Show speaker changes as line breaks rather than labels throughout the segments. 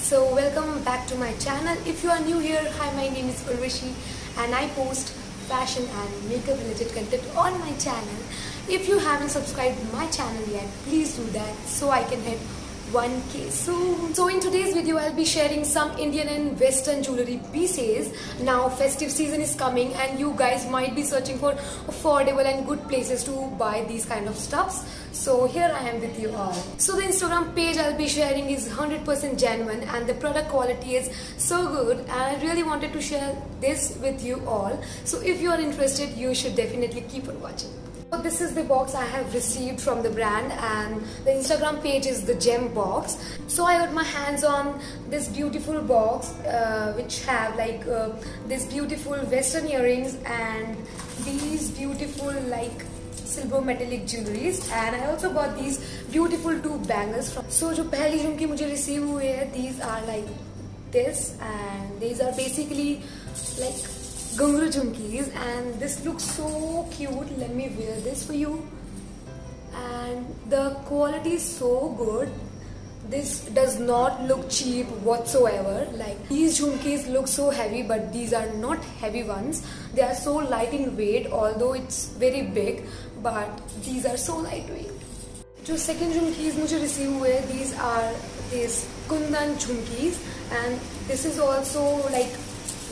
So welcome back to my channel. If you are new here, hi, my name is Urvashi and I post fashion and makeup related content on my channel. If you haven't subscribed my channel yet, please do that so I can hit 1k soon. So in today's video I'll be sharing some Indian and Western jewelry pieces. Now festive season is coming and you guys might be searching for affordable and good places to buy these kind of stuffs. So here I am with you all. So the Instagram page I'll be sharing is 100% genuine and the product quality is so good, and I really wanted to share this with you all. So if you are interested, you should definitely keep on watching. So this is the box I have received from the brand, and the Instagram page is the Gem Box. So I got my hands on this beautiful box which have like this beautiful Western earrings and these beautiful like silver metallic jewelries, and I also got these beautiful two bangles from. So जो पहली झुमकी मुझे receive हुए हैं, these are like this, and these are basically like Ghunghru jhumkis, and this looks so cute. Let me wear this for you, and the quality is so good. This does not look cheap whatsoever. Like these jhumkis look so heavy, but these are not heavy ones. They are so light in weight, although it's very big, but these are so lightweight. जो second jhumkis मुझे receive हुए, these are these Kundan jhumkis, and this is also like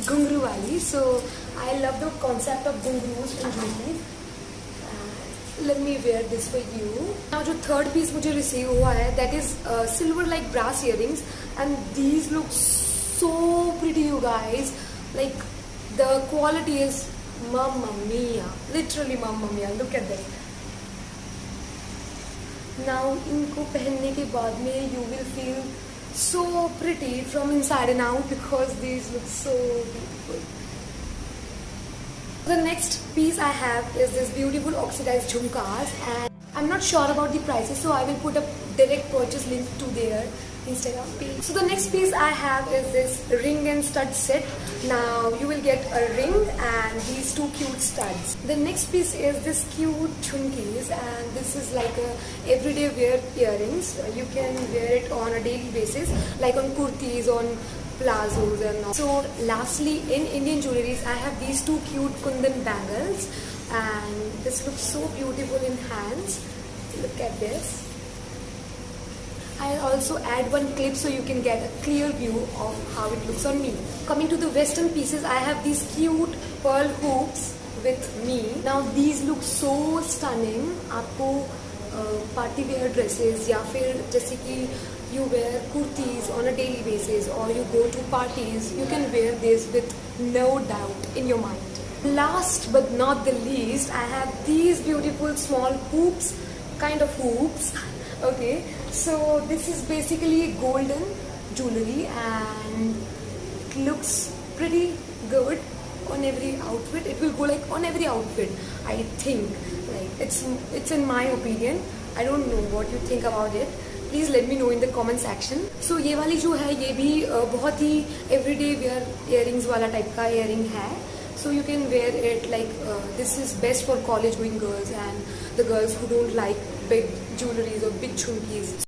Ghunghru wali. So I love the concept of Ghungrus and jhumkis. Let me wear this for you. Now जो third piece मुझे receive हुआ है, that is silver like brass earrings, and these look so pretty, you guys. Like the quality is mamma mia, literally mamma mia. Look at this. Now इनको पहनने के बाद में you will feel so pretty from inside and out because these look so beautiful. The next piece I have is this beautiful oxidized jhumkas, and I'm not sure about the prices, so I will put a direct purchase link to their Instagram page. So the next piece I have is this ring and stud set. Now you will get a ring and these two cute studs. The next piece is this cute jhumkis, and this is like a everyday wear earrings. You can wear it on a daily basis, like on kurtis, on plazos and all. So lastly, in Indian jewelries, I have these two cute Kundan bangles, and this looks so beautiful in hands. Look at this. I'll also add one clip so you can get a clear view of how it looks on me. Coming to the Western pieces, I have these cute pearl hoops with me. Now these look so stunning. आपको party wear dresses या फिर जैसे कि you wear kurtis on a daily basis or you go to parties, you can wear this with no doubt in your mind. Last but not the least, I have these beautiful small hoops, kind of hoops. Okay, so this is basically golden jewelry and it looks pretty good on every outfit. It will go like on every outfit, I think. Like it's in my opinion. I don't know what you think about it. Please let me know in the comment section. So ये वाली जो है ये भी बहुत ही everyday wear earrings वाला type का earring है. So you can wear it like this is best for college going girls and the girls who don't like big jewelries or big jhumkis.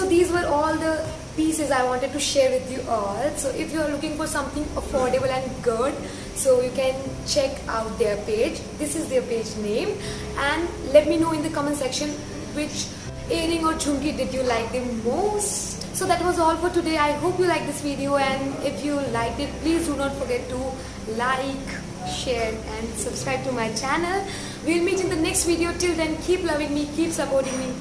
These were all the pieces I wanted to share with you all. So if you are looking for something affordable and good, so you can check out their page. This is their page name, and let me know in the comment section which earring or jhumki did you like the most. So that was all for today. I hope you liked this video, and if you liked it, please do not forget to like, share and subscribe to my channel. We'll meet in the next video. Till then, keep loving me, keep supporting me.